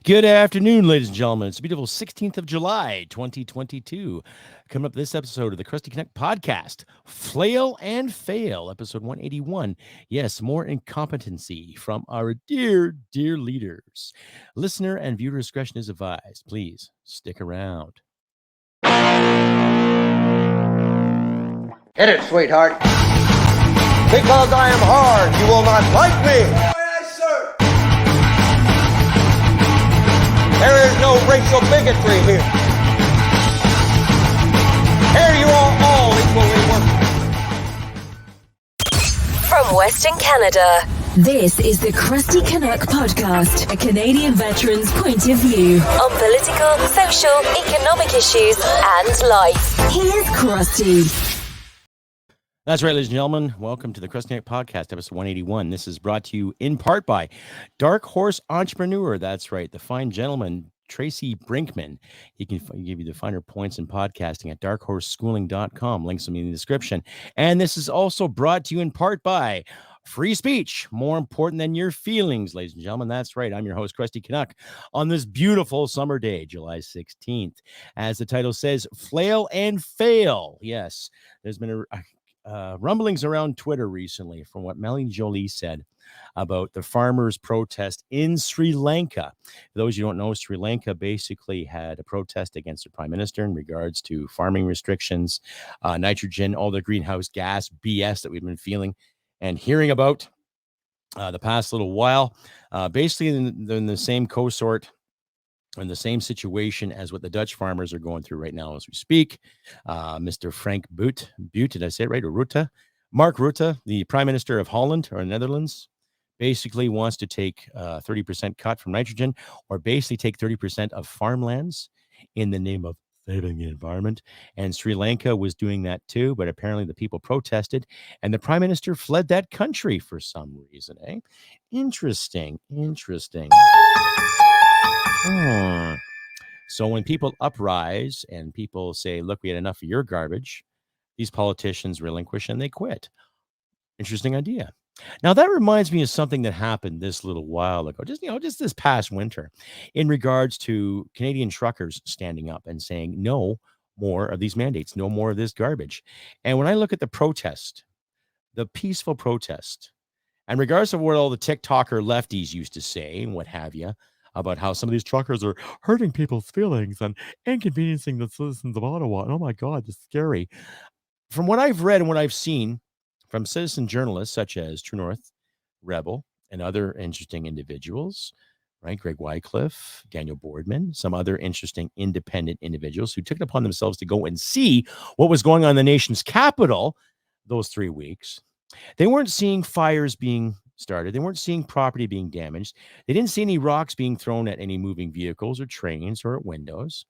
Good afternoon, ladies and gentlemen. It's a beautiful 16th of July, 2022. Coming up this episode of the Crusty Canuck podcast, Flail and Fail, episode 181. Yes, more incompetency from our dear leaders. Listener and viewer discretion is advised. Please stick around. Hit it, sweetheart. Because I am hard, you will not like me. There is no racial bigotry here. Here you are all equally worthless. From Western Canada, this is the Crusty Canuck podcast, a Canadian veteran's point of view on political, social, economic issues and life. Here's Crusty. That's right, ladies and gentlemen. Welcome to the Crusty Canuck podcast, episode 181. This is brought to you in part by Dark Horse Entrepreneur. That's right, the fine gentleman, Tracy Brinkman. He can give you the finer points in podcasting at darkhorseschooling.com. Links will be in the description. And this is also brought to you in part by Free Speech, more important than your feelings, ladies and gentlemen. That's right. I'm your host, Crusty Canuck, on this beautiful summer day, July 16th. As the title says, Flail and Fail. Yes, there's been rumblings around Twitter recently from what Melanie Joly said about the farmers' protest in Sri Lanka. For those you don't know, Sri Lanka basically had a protest against the prime minister in regards to farming restrictions, nitrogen, all the greenhouse gas BS that we've been feeling and hearing about the past little while. Basically in the same consort, in the same situation as what the Dutch farmers are going through right now as we speak. Mr. Frank Boot, did I say it right? Or Rutte? Mark Rutte, the Prime Minister of Holland or Netherlands, basically wants to take 30% cut from nitrogen, or basically take 30% of farmlands in the name of saving the environment. And Sri Lanka was doing that too, but apparently the people protested and the Prime Minister fled that country for some reason. Interesting. So when people uprise and people say, look, we had enough of your garbage, these politicians relinquish and they quit. Interesting idea. Now, that reminds me of something that happened this little while ago, just this past winter, in regards to Canadian truckers standing up and saying, no more of these mandates, no more of this garbage. And when I look at the protest, the peaceful protest, and regardless of what all the TikToker lefties used to say and what have you, about how some of these truckers are hurting people's feelings and inconveniencing the citizens of Ottawa. And oh my God, it's scary. From what I've read and what I've seen from citizen journalists such as True North, Rebel, and other interesting individuals, right? Greg Wycliffe, Daniel Boardman, some other interesting independent individuals who took it upon themselves to go and see what was going on in the nation's capital those 3 weeks. They weren't seeing fires being started. They weren't seeing property being damaged. They didn't see any rocks being thrown at any moving vehicles or trains or at windows.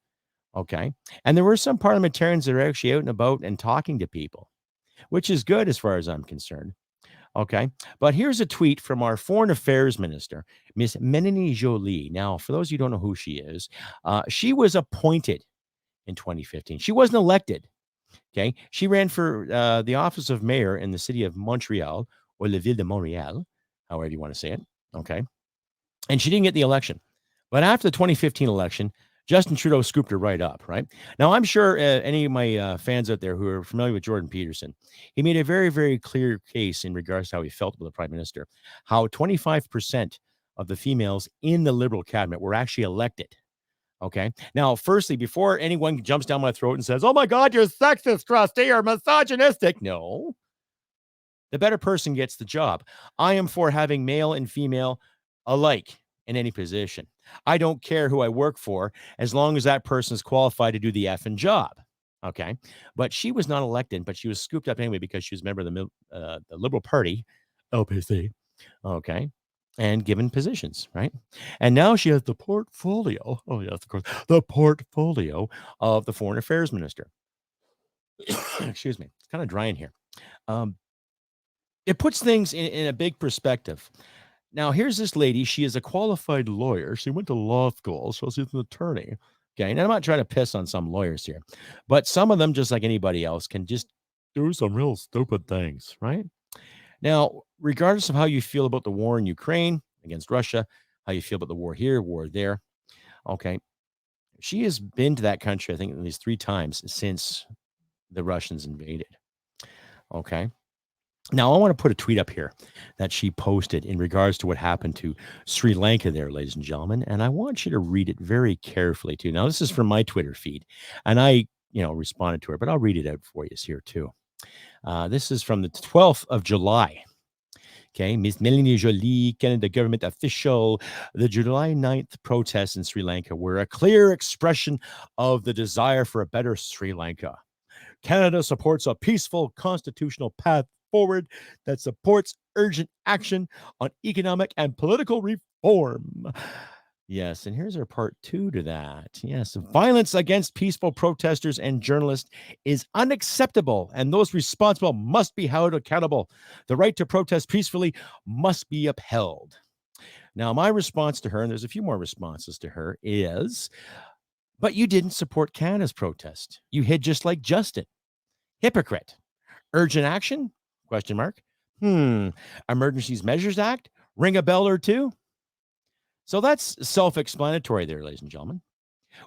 Okay. And there were some parliamentarians that are actually out and about and talking to people, which is good as far as I'm concerned. Okay. But here's a tweet from our Foreign Affairs Minister, Miss Melanie Joly. Now, for those of you who don't know who she is, she was appointed in 2015. She wasn't elected. Okay. She ran for the office of mayor in the city of Montreal, or La Ville de Montréal, however you want to say it. Okay. And she didn't get the election. But after the 2015 election, Justin Trudeau scooped her right up, right? Now, I'm sure any of my fans out there who are familiar with Jordan Peterson, he made a very, very clear case in regards to how he felt about the prime minister, how 25% of the females in the Liberal cabinet were actually elected. Okay. Now, firstly, before anyone jumps down my throat and says, oh my God, you're sexist, Crusty, or misogynistic. No. The better person gets the job. I am for having male and female alike in any position. I don't care who I work for as long as that person is qualified to do the effing job. Okay. But she was not elected, but she was scooped up anyway because she was a member of the Liberal Party, LPC. Okay. And given positions, right? And now she has the portfolio. Oh, yes, of course. The portfolio of the Foreign Affairs Minister. Excuse me. It's kind of dry in here. It puts things in a big perspective. Now, here's this lady. She is a qualified lawyer. She went to law school, so she's an attorney. Okay, and I'm not trying to piss on some lawyers here, but some of them, just like anybody else, can just do some real stupid things, right? Now, regardless of how you feel about the war in Ukraine against Russia, how you feel about the war here, war there, Okay. She has been to that country, I think, at least 3 times since the Russians invaded. Okay. Now, I want to put a tweet up here that she posted in regards to what happened to Sri Lanka there, ladies and gentlemen. And I want you to read it very carefully, too. Now, this is from my Twitter feed, and I, responded to her, but I'll read it out for you here, too. This is from the 12th of July. Okay, Miss Melanie Joly, Canada government official. The July 9th protests in Sri Lanka were a clear expression of the desire for a better Sri Lanka. Canada supports a peaceful constitutional path forward that supports urgent action on economic and political reform. Yes, and here's our part 2 to that. Yes, violence against peaceful protesters and journalists is unacceptable, and those responsible must be held accountable. The right to protest peacefully must be upheld. Now, my response to her, and there's a few more responses to her, is, but you didn't support Canada's protest. You hid just like Justin. Hypocrite. Urgent action? Question mark. Emergencies Measures Act? Ring a bell or two? So that's self-explanatory there, ladies and gentlemen.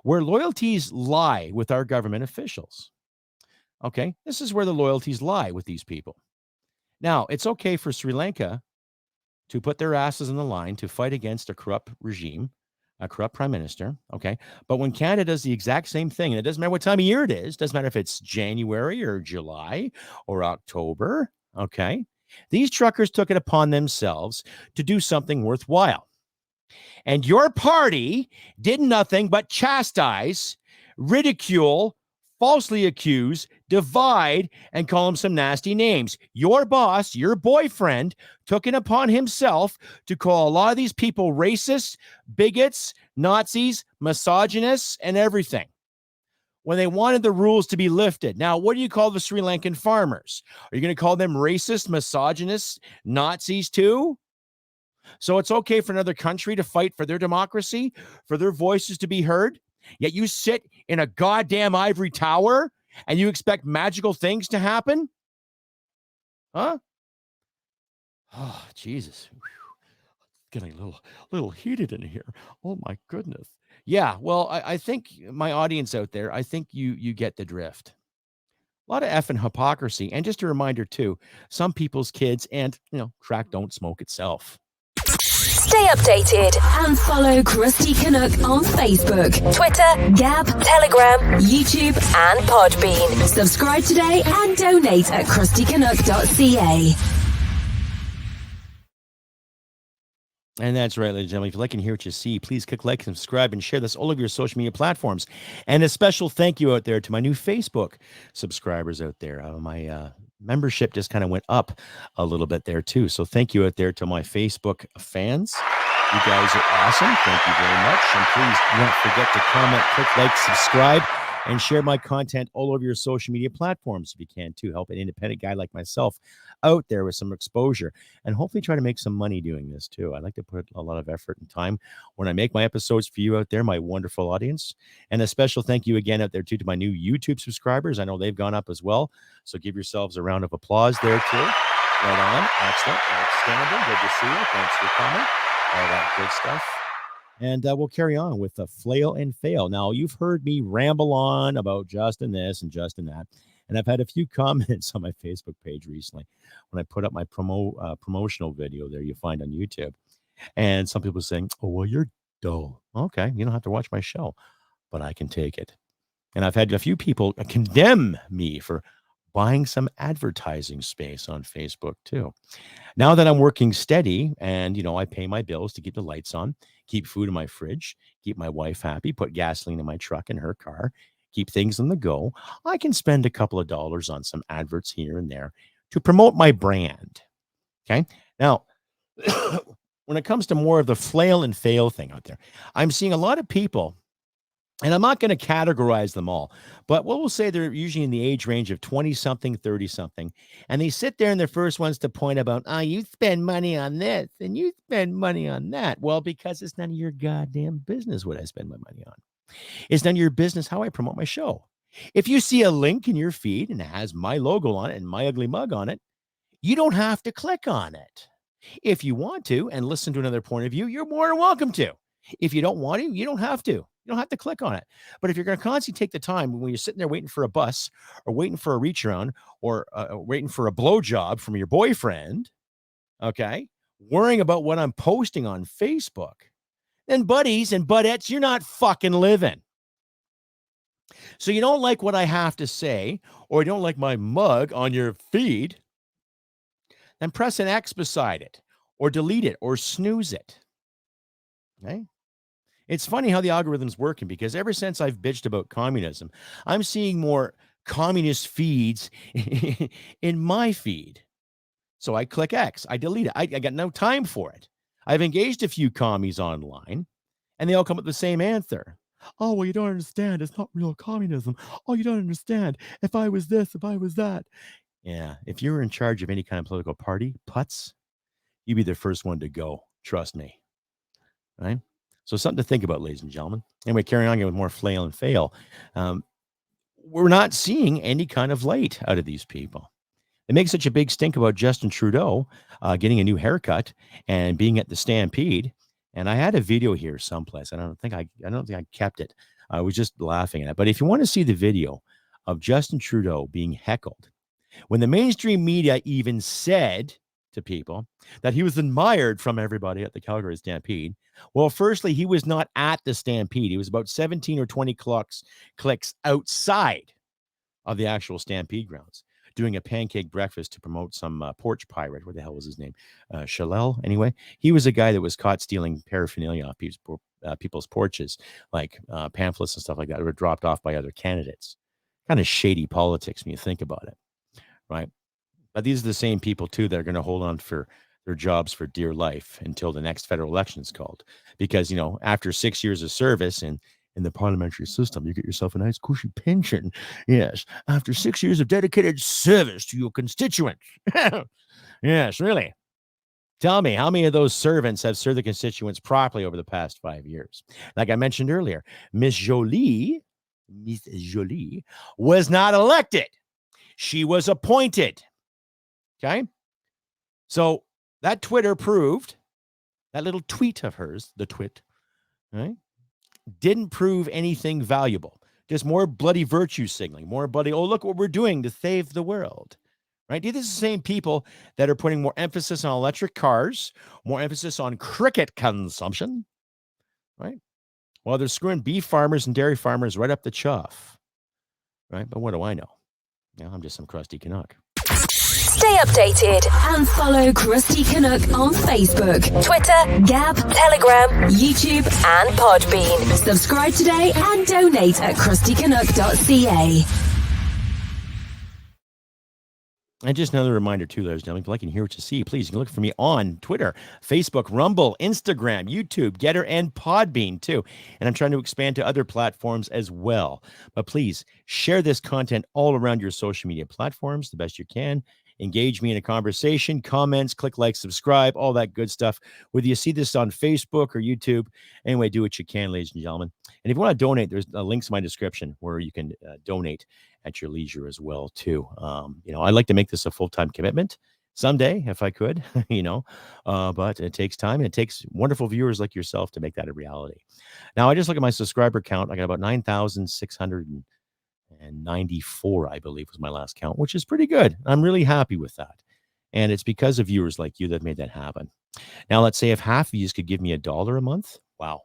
Where loyalties lie with our government officials. Okay, this is where the loyalties lie with these people. Now, it's okay for Sri Lanka to put their asses in the line to fight against a corrupt regime, a corrupt prime minister, okay? But when Canada does the exact same thing, and it doesn't matter what time of year it is, doesn't matter if it's January or July or October, okay? These truckers took it upon themselves to do something worthwhile. And your party did nothing but chastise, ridicule, falsely accuse, divide, and call him some nasty names. Your boss, your boyfriend, took it upon himself to call a lot of these people racist, bigots, Nazis, misogynists, and everything when they wanted the rules to be lifted. Now, what do you call the Sri Lankan farmers? Are you going to call them racist, misogynists, Nazis too? So it's okay for another country to fight for their democracy, for their voices to be heard, yet you sit in a goddamn ivory tower and you expect magical things to happen? Huh? Oh, Jesus. Whew. Getting a little heated in here. Oh, my goodness. Yeah, well, I think my audience out there, I think you get the drift. A lot of effing hypocrisy. And just a reminder, too, some people's kids and, crack don't smoke itself. Stay updated and follow Crusty Canuck on Facebook, Twitter, Gab, Telegram, YouTube, and Podbean. Subscribe today and donate at crustycanuck.ca. And that's right, ladies and gentlemen. If you like and hear what you see, please click like, subscribe, and share this all over your social media platforms. And a special thank you out there to my new Facebook subscribers out there. My membership just kind of went up a little bit there too. So thank you out there to my Facebook fans. You guys are awesome. Thank you very much. And please don't forget to comment, click like, subscribe, and share my content all over your social media platforms if you can too. Help an independent guy like myself out there with some exposure and hopefully try to make some money doing this too. I like to put a lot of effort and time when I make my episodes for you out there, my wonderful audience. And a special thank you again out there too to my new YouTube subscribers. I know they've gone up as well. So give yourselves a round of applause there too. Right on. Excellent. Outstanding. Good to see you. Thanks for coming. All that good stuff. And we'll carry on with the Flail and Fail. Now, you've heard me ramble on about Justin this and Justin that. And I've had a few comments on my Facebook page recently when I put up my promotional video there you find on YouTube. And some people saying, oh, well, you're dull. Okay, you don't have to watch my show, but I can take it. And I've had a few people condemn me for buying some advertising space on Facebook too. Now that I'm working steady and, I pay my bills to keep the lights on, keep food in my fridge, keep my wife happy, put gasoline in my truck and her car, keep things on the go, I can spend a couple of dollars on some adverts here and there to promote my brand. Okay. Now, when it comes to more of the flail and fail thing out there, I'm seeing a lot of people, and I'm not going to categorize them all, but what we'll say they're usually in the age range of 20-something, 30-something. And they sit there and they're first ones to point about, you spend money on this and you spend money on that. Well, because it's none of your goddamn business what I spend my money on. It's none of your business how I promote my show. If you see a link in your feed and it has my logo on it and my ugly mug on it, you don't have to click on it. If you want to and listen to another point of view, you're more than welcome to. If you don't want to, you don't have to. You don't have to click on it. But if you're going to constantly take the time when you're sitting there waiting for a bus or waiting for a reach around or waiting for a blowjob from your boyfriend, okay, worrying about what I'm posting on Facebook, then buddies and budettes, you're not fucking living. So you don't like what I have to say, or you don't like my mug on your feed, then press an X beside it, or delete it, or snooze it. Okay? It's funny how the algorithm's working, because ever since I've bitched about communism, I'm seeing more communist feeds in my feed. So I click X, I delete it. I got no time for it. I've engaged a few commies online, and they all come up with the same answer. Oh, well, you don't understand. It's not real communism. Oh, you don't understand. If I was this, if I was that. Yeah. If you were in charge of any kind of political party, putz, you'd be the first one to go. Trust me. Right? So something to think about, ladies and gentlemen. Anyway, carrying on with more Flail and Fail. We're not seeing any kind of light out of these people. They make such a big stink about Justin Trudeau getting a new haircut and being at the Stampede. And I had a video here someplace. I don't think I kept it. I was just laughing at it. But if you want to see the video of Justin Trudeau being heckled, when the mainstream media even said to people that he was admired from everybody at the Calgary Stampede, well, firstly, he was not at the Stampede. He was about 17 or 20 clicks outside of the actual Stampede grounds, doing a pancake breakfast to promote some porch pirate. What the hell was his name? Chalel. Anyway, he was a guy that was caught stealing paraphernalia off people's porches, like pamphlets and stuff like that, that were dropped off by other candidates. Kind of shady politics when you think about it, right? But these are the same people, too, that are going to hold on for their jobs for dear life until the next federal election is called. Because, after 6 years of service in the parliamentary system, you get yourself a nice cushy pension. Yes, after 6 years of dedicated service to your constituents. Yes, really. Tell me, how many of those servants have served the constituents properly over the past 5 years? Like I mentioned earlier, Miss Joly was not elected. She was appointed. Okay? So that Twitter proved, that little tweet of hers, the twit, right, didn't prove anything valuable. Just more bloody virtue signaling, more bloody, oh, look what we're doing to save the world. Right? These are the same people that are putting more emphasis on electric cars, more emphasis on cricket consumption, right? While they're screwing beef farmers and dairy farmers right up the chuff, right? But what do I know? I'm just some crusty Canuck. Stay updated and follow Crusty Canuck on Facebook, Twitter, Gab, Telegram, YouTube, and Podbean. Subscribe today and donate at crustycanuck.ca. And just another reminder, too, ladies and gentlemen, if you like and hear what you see, please, you can look for me on Twitter, Facebook, Rumble, Instagram, YouTube, Getter, and Podbean, too. And I'm trying to expand to other platforms as well. But please, share this content all around your social media platforms the best you can. Engage me in a conversation, comments, click like, subscribe, all that good stuff. Whether you see this on Facebook or YouTube, anyway, do what you can, ladies and gentlemen. And if you want to donate, there's links in my description where you can donate at your leisure as well, too. I'd like to make this a full-time commitment someday, if I could, but it takes time, and it takes wonderful viewers like yourself to make that a reality. Now, I just look at my subscriber count. I got about 9,694, I believe, was my last count, which is pretty good. I'm really happy with that. And it's because of viewers like you that made that happen. Now, let's say if half of you could give me $1 a month. Wow.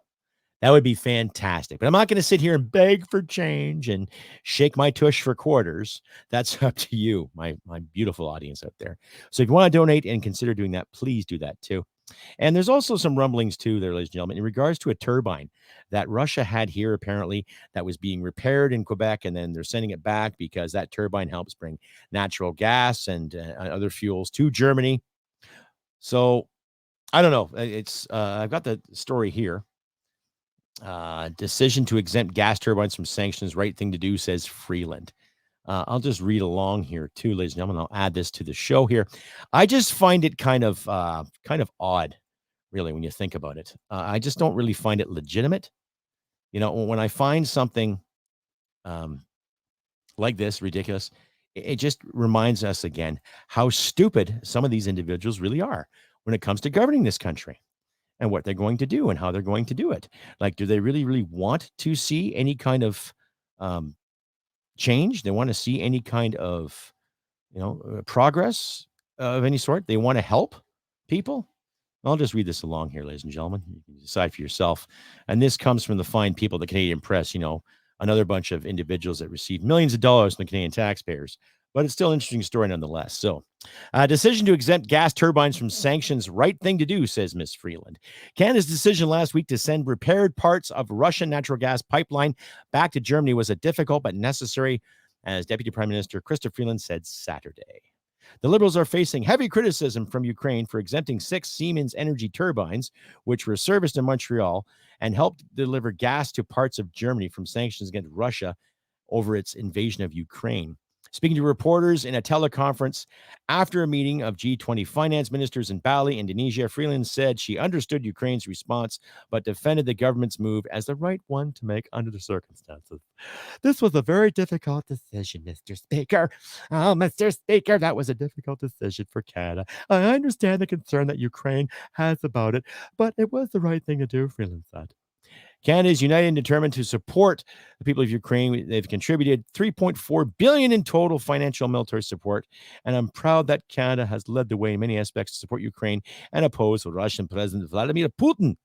That would be fantastic. But I'm not going to sit here and beg for change and shake my tush for quarters. That's up to you, my beautiful audience out there. So if you want to donate and consider doing that, please do that too. And there's also some rumblings too there, ladies and gentlemen, in regards to a turbine that Russia had here, apparently, that was being repaired in Quebec, and then they're sending it back because that turbine helps bring natural gas and other fuels to Germany. So I don't know. I've got the story here. Decision to exempt gas turbines from sanctions, right thing to do, says Freeland. I'll just read along here too, ladies and gentlemen. I'll add this to the show here. I just find it kind of odd, really, when you think about it. I just don't really find it legitimate. When I find something like this ridiculous, it just reminds us again how stupid some of these individuals really are when it comes to governing this country. and what they're going to do and how they're going to do it. Like, do they really, really want to see any kind of change? They want to see any kind of, progress of any sort? They want to help people? I'll just read this along here, ladies and gentlemen. You can decide for yourself. And this comes from the fine people, the Canadian press, another bunch of individuals that receive millions of dollars from the Canadian taxpayers. But it's still an interesting story nonetheless. So, decision to exempt gas turbines from sanctions, right thing to do, says Ms. Freeland. Canada's decision last week to send repaired parts of Russian natural gas pipeline back to Germany was a difficult but necessary, as Deputy Prime Minister Chrystia Freeland said Saturday. The Liberals are facing heavy criticism from Ukraine for exempting 6 Siemens Energy turbines, which were serviced in Montreal and helped deliver gas to parts of Germany from sanctions against Russia over its invasion of Ukraine. Speaking to reporters in a teleconference after a meeting of G20 finance ministers in Bali, Indonesia, Freeland said she understood Ukraine's response, but defended the government's move as the right one to make under the circumstances. This was a very difficult decision, Mr. Speaker. Oh, Mr. Speaker, that was a difficult decision for Canada. I understand the concern that Ukraine has about it, but it was the right thing to do, Freeland said. Canada is united and determined to support the people of Ukraine. They've contributed $3.4 billion in total financial military support, and I'm proud that Canada has led the way in many aspects to support Ukraine and oppose Russian President Vladimir Putin.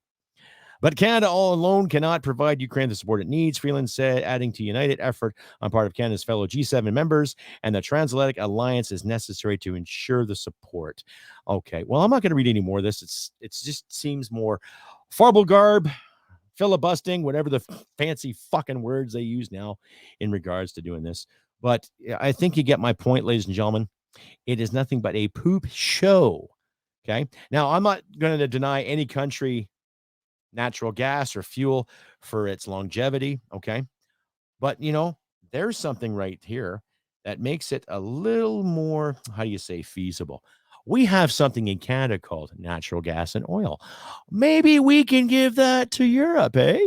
But Canada all alone cannot provide Ukraine the support it needs, Freeland said, adding to united effort on part of Canada's fellow G7 members, and the Transatlantic Alliance is necessary to ensure the support. Okay, well, I'm not going to read any more of this. It just seems more farble garb, filibustering, whatever the fancy fucking words they use now in regards to doing this. But I think you get my point, ladies and gentlemen. It is nothing but a poop show. Okay. Now, I'm not going to deny any country natural gas or fuel for its longevity. Okay. But, there's something right here that makes it a little more, how do you say, feasible. We have something in Canada called natural gas and oil. Maybe we can give that to Europe, eh?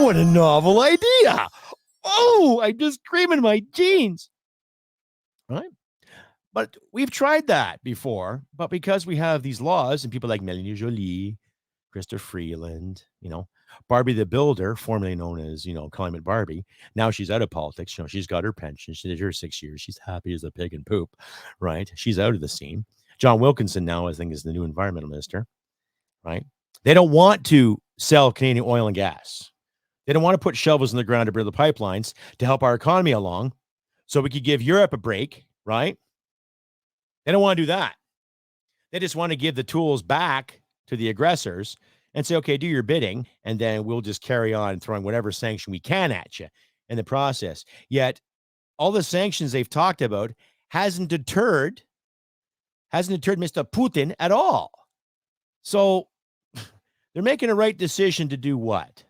What a novel idea. Oh, I'm just creaming my jeans. Right? But we've tried that before. But because we have these laws and people like Melanie, Joly, Chrystia Freeland, Barbie the Builder, formerly known as, Climate Barbie. Now she's out of politics. She's got her pension. She did her 6 years. She's happy as a pig in poop, right? She's out of the scene. John Wilkinson now, I think, is the new environmental minister, right? They don't want to sell Canadian oil and gas. They don't want to put shovels in the ground to build the pipelines to help our economy along so we could give Europe a break, right? They don't want to do that. They just want to give the tools back to the aggressors and say, okay, do your bidding, and then we'll just carry on throwing whatever sanction we can at you in the process. Yet, all the sanctions they've talked about hasn't deterred Mr. Putin at all. So, they're making a right decision to do what?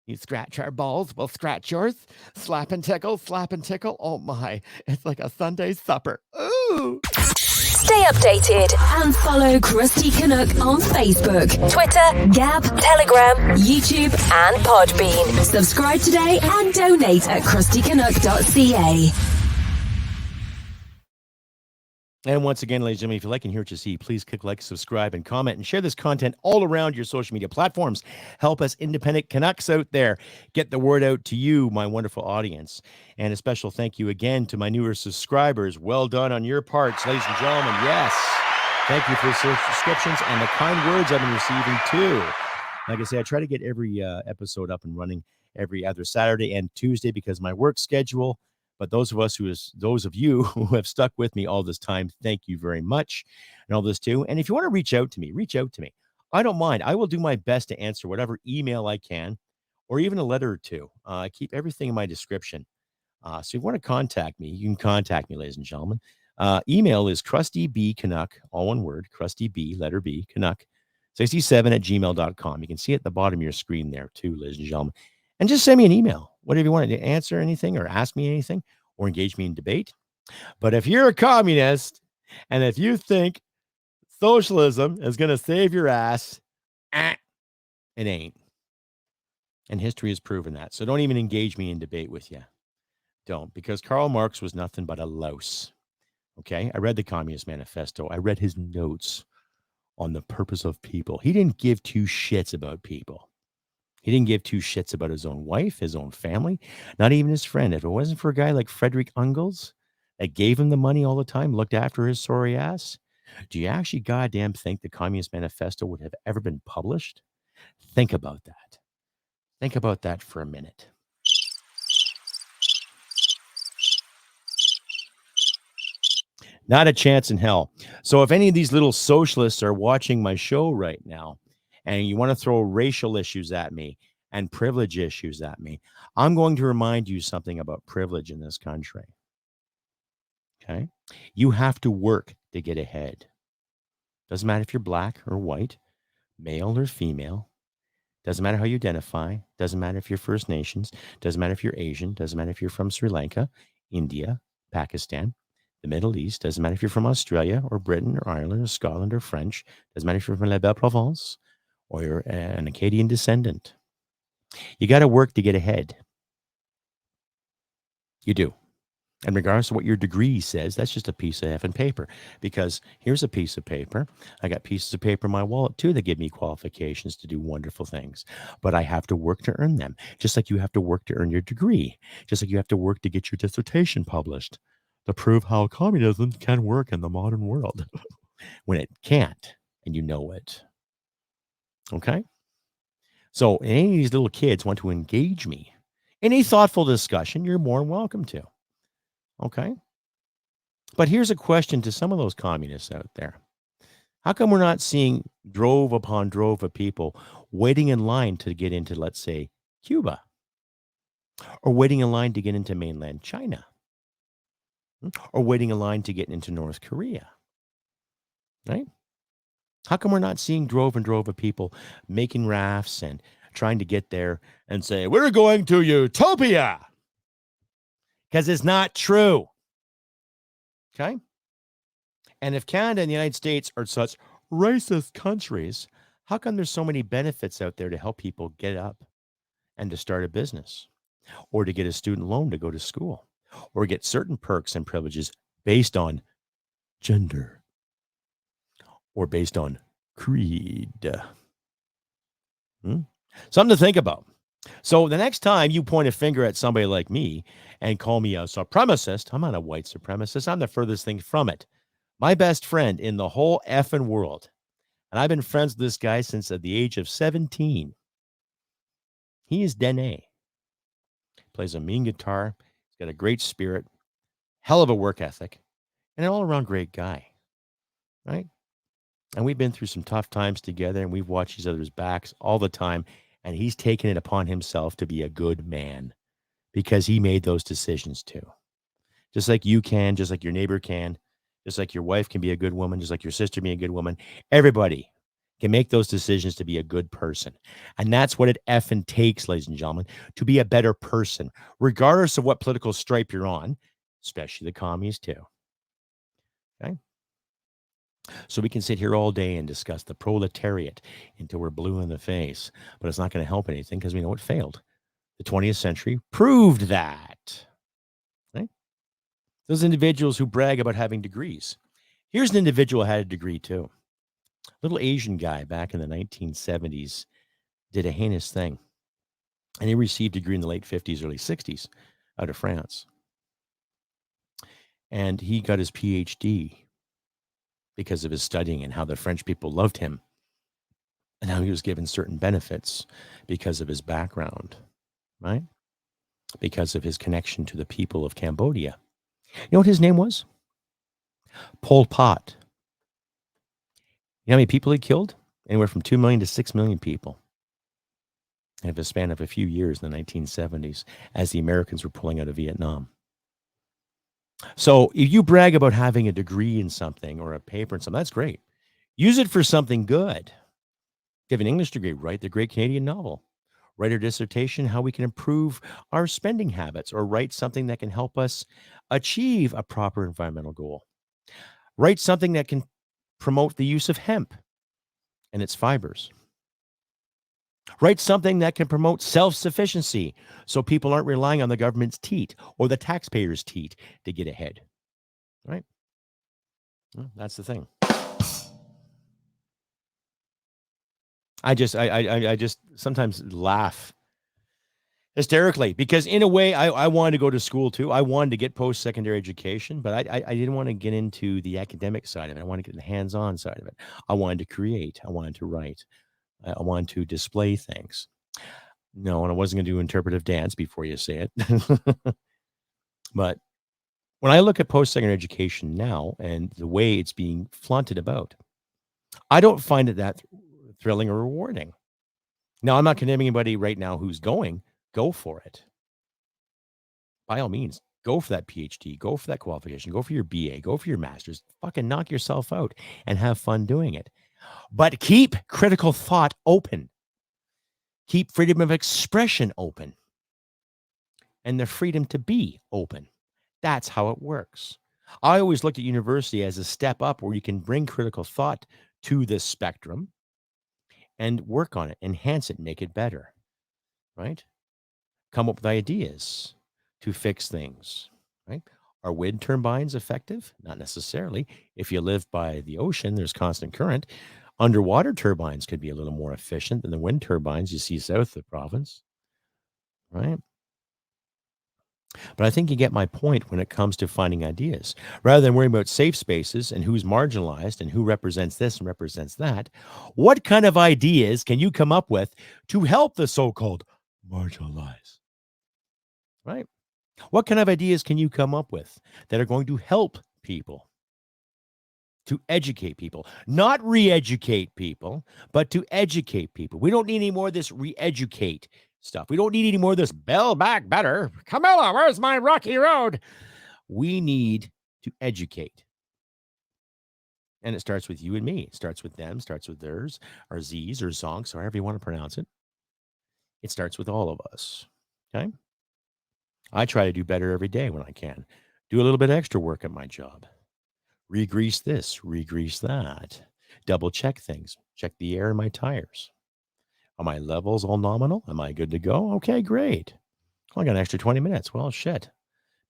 You scratch our balls, we'll scratch yours. Slap and tickle, slap and tickle. Oh my, it's like a Sunday supper. Ooh. Stay updated and follow Crusty Canuck on Facebook, Twitter, Gab, Telegram, YouTube, and Podbean. Subscribe today and donate at crustycanuck.ca. And once again, ladies and gentlemen, if you like and hear what you see, please click like, subscribe, and comment, and share this content all around your social media platforms. Help us independent Canucks out there get the word out to you, my wonderful audience. And a special thank you again to my newer subscribers. Well done on your parts, ladies and gentlemen. Yes. Thank you for the subscriptions and the kind words I've been receiving too. Like I say, I try to get every episode up and running every other Saturday and Tuesday because of my work schedule. But those of you who have stuck with me all this time, thank you very much, and all this too. And if you want to reach out to me. I don't mind. I will do my best to answer whatever email I can, or even a letter or two. I keep everything in my description. So if you want to contact me, you can contact me, ladies and gentlemen. Email is crustybcanuck, all one word, crustybcanuck, letter B, Canuck, 67@gmail.com. You can see it at the bottom of your screen there too, ladies and gentlemen. And just send me an email, whatever you want to answer anything or ask me anything or engage me in debate. But if you're a communist and if you think socialism is going to save your ass, it ain't. And history has proven that. So don't even engage me in debate with you. Don't, because Karl Marx was nothing but a louse. Okay? I read the Communist Manifesto. I read his notes. on the purpose of people. He didn't give two shits about people. He didn't give two shits about his own wife, his own family, not even his friend. If it wasn't for a guy like Frederick Ungels that gave him the money all the time, looked after his sorry ass, do you actually goddamn think the Communist Manifesto would have ever been published? Think about that. Think about that for a minute. Not a chance in hell. So if any of these little socialists are watching my show right now and you want to throw racial issues at me and privilege issues at me, I'm going to remind you something about privilege in this country. Okay? You have to work to get ahead. Doesn't matter if you're black or white, male or female. Doesn't matter how you identify. Doesn't matter if you're First Nations. Doesn't matter if you're Asian. Doesn't matter if you're from Sri Lanka, India, Pakistan, the Middle East. Doesn't matter if you're from Australia or Britain or Ireland or Scotland or French. Doesn't matter if you're from La Belle Provence or you're an Acadian descendant. You got to work to get ahead. You do. And regardless of what your degree says, that's just a piece of effing paper. Because here's a piece of paper. I got pieces of paper in my wallet too that give me qualifications to do wonderful things. But I have to work to earn them. Just like you have to work to earn your degree. Just like you have to work to get your dissertation published. To prove how communism can work in the modern world. When it can't, and you know it. Okay? So any of these little kids want to engage me in a thoughtful discussion, you're more than welcome to. Okay. But here's a question to some of those communists out there. How come we're not seeing drove upon drove of people waiting in line to get into, let's say, Cuba? Or waiting in line to get into mainland China? Or waiting in line to get into North Korea? Right? How come we're not seeing drove and drove of people making rafts and trying to get there and say, we're going to utopia? Because it's not true. Okay? And if Canada and the United States are such racist countries, how come there's so many benefits out there to help people get up and to start a business or to get a student loan to go to school or get certain perks and privileges based on gender or based on creed? Something to think about. So the next time you point a finger at somebody like me and call me a supremacist, I'm not a white supremacist. I'm the furthest thing from it. My best friend in the whole effing world. And I've been friends with this guy since at the age of 17. He is Dene. Plays a mean guitar. He's got a great spirit, hell of a work ethic, and an all-around great guy. Right? And we've been through some tough times together, and we've watched each other's backs all the time. And he's taken it upon himself to be a good man because he made those decisions too. Just like you can, just like your neighbor can, just like your wife can be a good woman, just like your sister be a good woman. Everybody can make those decisions to be a good person. And that's what it effing takes, ladies and gentlemen, to be a better person, regardless of what political stripe you're on, especially the commies too. Okay? So we can sit here all day and discuss the proletariat until we're blue in the face, but it's not going to help anything because we know it failed. The 20th century proved that. Right? Those individuals who brag about having degrees. Here's an individual who had a degree too. Little Asian guy back in the 1970s did a heinous thing. And he received a degree in the late 50s, early 60s out of France. And he got his PhD because of his studying and how the French people loved him and how he was given certain benefits because of his background, right? Because of his connection to the people of Cambodia. You know what his name was? Pol Pot. You know how many people he killed? Anywhere from 2 million to 6 million people in a span of a few years in the 1970s as the Americans were pulling out of Vietnam. So if you brag about having a degree in something or a paper in something, that's great. Use it for something good. If you have an English degree, write the Great Canadian Novel. Write a dissertation, how we can improve our spending habits, or write something that can help us achieve a proper environmental goal. Write something that can promote the use of hemp and its fibers. Write something that can promote self-sufficiency so people aren't relying on the government's teat or the taxpayers' teat to get ahead. Right? Well, that's the thing. I just sometimes laugh hysterically because in a way I wanted to go to school too. I wanted to get post-secondary education, but I didn't want to get into the academic side of it. I wanted to get the hands-on side of it. I wanted to create. I wanted to write. I wanted to display things. No, and I wasn't going to do interpretive dance before you say it. But when I look at post-secondary education now and the way it's being flaunted about, I don't find it that thrilling or rewarding. Now, I'm not condemning anybody right now who's going. Go for it. By all means, go for that PhD, go for that qualification, go for your BA, go for your master's, fucking knock yourself out and have fun doing it. But keep critical thought open. Keep freedom of expression open. And the freedom to be open. That's how it works. I always looked at university as a step up where you can bring critical thought to the spectrum and work on it, enhance it, make it better, right? Come up with ideas to fix things, right? Are wind turbines effective? Not necessarily. If you live by the ocean, there's constant current. Underwater turbines could be a little more efficient than the wind turbines you see south of the province, right? But I think you get my point when it comes to finding ideas. Rather than worrying about safe spaces and who's marginalized and who represents this and represents that, what kind of ideas can you come up with to help the so-called marginalized? Right? What kind of ideas can you come up with that are going to help people? To educate people, not re-educate people, but to educate people. We don't need any more of this re-educate stuff. We don't need any more of this build back better. Camilla, where's my rocky road? We need to educate. And it starts with you and me. It starts with them, starts with theirs, or Z's, or zonks, or however you want to pronounce it. It starts with all of us. Okay? I try to do better every day when I can. Do a little bit of extra work at my job. Re-grease this, re-grease that. Double check things. Check the air in my tires. Are my levels all nominal? Am I good to go? Okay, great. I got an extra 20 minutes. Well, shit.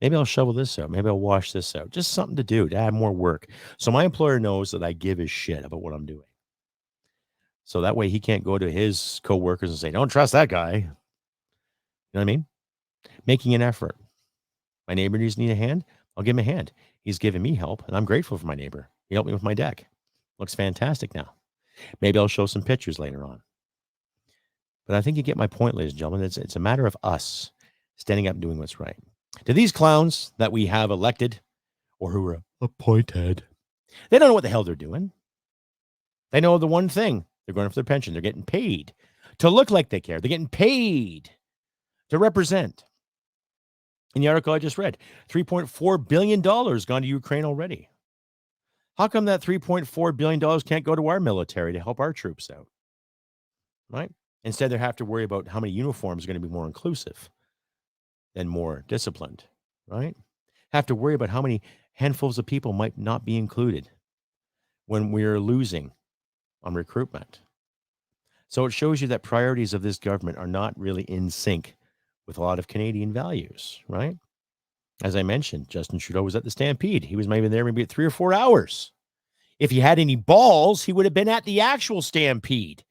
Maybe I'll shovel this out. Maybe I'll wash this out. Just something to do to add more work. So my employer knows that I give a shit about what I'm doing. So that way he can't go to his coworkers and say, don't trust that guy. You know what I mean? Making an effort. My neighbor needs a hand. I'll give him a hand. He's given me help, and I'm grateful for my neighbor. He helped me with my deck. Looks fantastic now. Maybe I'll show some pictures later on. But I think you get my point, ladies and gentlemen. It's a matter of us standing up and doing what's right. To these clowns that we have elected or who are appointed, they don't know what the hell they're doing. They know the one thing. They're going for their pension. They're getting paid to look like they care. They're getting paid to represent. In the article I just read, $3.4 billion gone to Ukraine already. How come that $3.4 billion can't go to our military to help our troops out? Right? Instead, they have to worry about how many uniforms are going to be more inclusive and more disciplined. Right? Have to worry about how many handfuls of people might not be included when we're losing on recruitment. So it shows you that priorities of this government are not really in sync with a lot of Canadian values, right? As I mentioned, Justin Trudeau was at the Stampede. He was maybe there maybe 3 or 4 hours. If he had any balls, he would have been at the actual Stampede,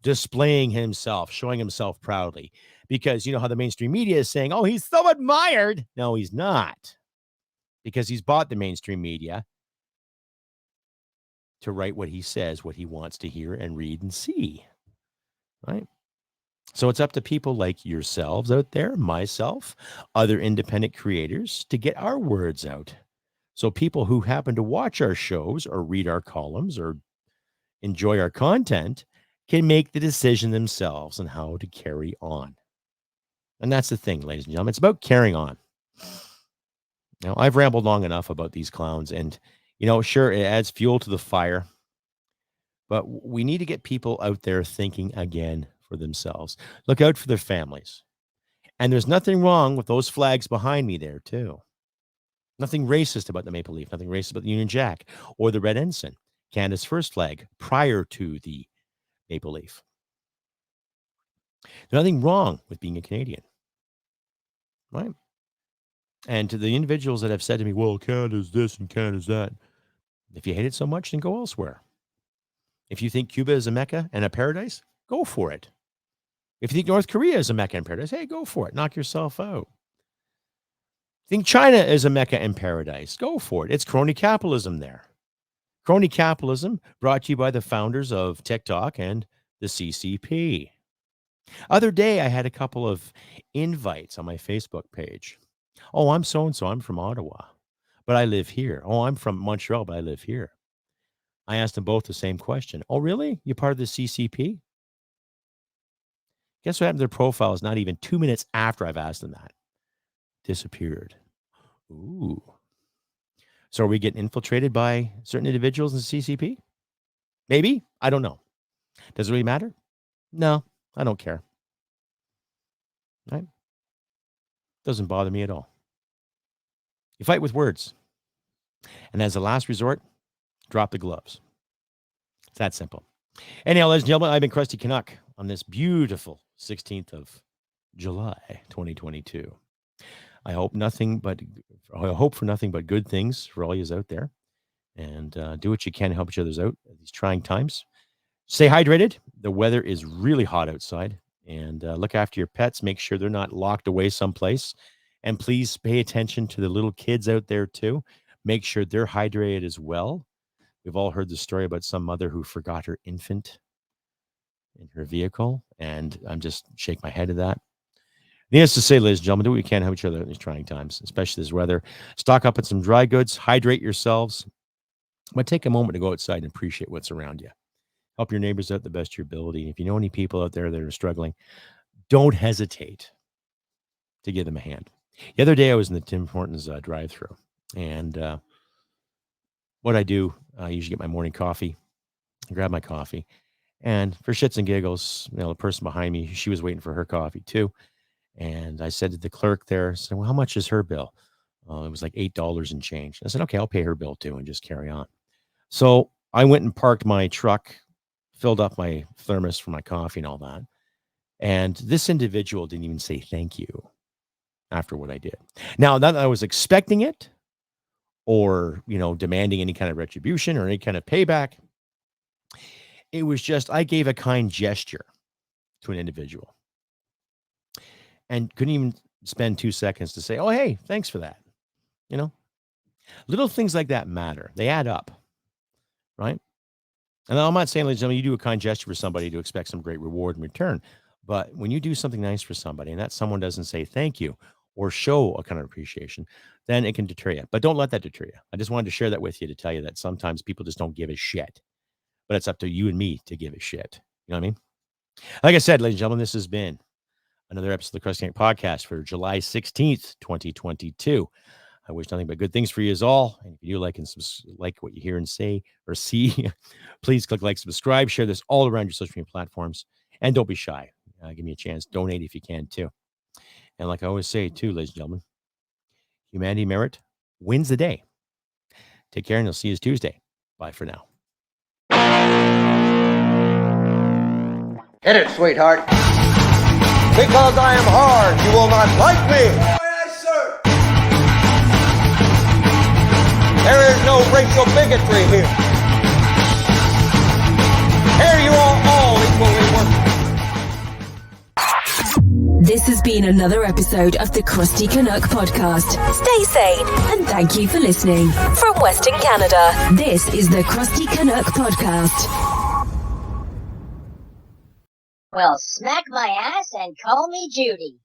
displaying himself, showing himself proudly. Because you know how the mainstream media is saying, oh, he's so admired. No, he's not. Because he's bought the mainstream media to write what he says, what he wants to hear and read and see, right? So it's up to people like yourselves out there, myself, other independent creators to get our words out. So people who happen to watch our shows or read our columns or enjoy our content can make the decision themselves on how to carry on. And that's the thing, ladies and gentlemen. It's about carrying on. Now, I've rambled long enough about these clowns and, you know, sure, it adds fuel to the fire, but we need to get people out there thinking again for themselves. Look out for their families. And there's nothing wrong with those flags behind me there, too. Nothing racist about the maple leaf, nothing racist about the Union Jack or the red ensign, Canada's first flag prior to the maple leaf. There's nothing wrong with being a Canadian, right? And to the individuals that have said to me, well, Canada's this and Canada's that, if you hate it so much, then go elsewhere. If you think Cuba is a Mecca and a paradise, Go for it. If you think North Korea is a Mecca in paradise, hey, go for it. Knock yourself out. Think China is a Mecca in paradise. Go for it. It's crony capitalism there. Crony capitalism brought to you by the founders of TikTok and the CCP. Other day, I had a couple of invites on my Facebook page. Oh, I'm so-and-so. I'm from Ottawa, but I live here. Oh, I'm from Montreal, but I live here. I asked them both the same question. Oh, really? You part of the CCP? Guess what happened to their profiles not even 2 minutes after I've asked them that? Disappeared. Ooh. So are we getting infiltrated by certain individuals in the CCP? Maybe. I don't know. Does it really matter? No, I don't care. Right? Doesn't bother me at all. You fight with words. And as a last resort, drop the gloves. It's that simple. Anyhow, ladies and gentlemen, I've been Crusty Canuck on this beautiful 16th of July, 2022. I hope for nothing but good things for all yous out there. And do what you can to help each other out at these trying times. Stay hydrated. The weather is really hot outside. And look after your pets. Make sure they're not locked away someplace. And please pay attention to the little kids out there too. Make sure they're hydrated as well. We've all heard the story about some mother who forgot her infant in her vehicle. And I'm just shake my head at that. Needless to say, ladies and gentlemen, do what you can to help each other in these trying times, especially this weather. Stock up on some dry goods. Hydrate yourselves. But take a moment to go outside and appreciate what's around you. Help your neighbors out the best of your ability. If you know any people out there that are struggling, don't hesitate to give them a hand. The other day, I was in the Tim Hortons drive-thru, and what I do, I usually get my morning coffee, grab my coffee, and for shits and giggles, the person behind me, she was waiting for her coffee too, and I said to the clerk there, I said, well, how much is her bill? It was like $8 and change. I said, okay, I'll pay her bill too and just carry on. So I went and parked my truck, filled up my thermos for my coffee and all that. And this individual didn't even say thank you after what I did. Now, not that I was expecting it or, demanding any kind of retribution or any kind of payback. It was just, I gave a kind gesture to an individual and couldn't even spend 2 seconds to say, oh, hey, thanks for that. Little things like that matter. They add up, right? And I'm not saying, ladies and gentlemen, you do a kind gesture for somebody to expect some great reward in return. But when you do something nice for somebody and that someone doesn't say thank you or show a kind of appreciation, then it can deter you. But don't let that deter you. I just wanted to share that with you to tell you that sometimes people just don't give a shit. But it's up to you and me to give a shit. You know what I mean? Like I said, ladies and gentlemen, this has been another episode of the Crusty Canuck Podcast for July 16th, 2022. I wish nothing but good things for you as all. And if you do like what you hear and say or see, please click like, subscribe, share this all around your social media platforms. And don't be shy. Give me a chance. Donate if you can too. And like I always say too, ladies and gentlemen, humanity merit wins the day. Take care and I'll see you Tuesday. Bye for now. Hit it, sweetheart. Because I am hard, you will not like me. Yes, sir. There is no racial bigotry here. Here you are all equally worthless. This has been another episode of the Crusty Canuck Podcast. Stay sane and thank you for listening. From Western Canada, this is the Crusty Canuck Podcast. Well, smack my ass and call me Judy.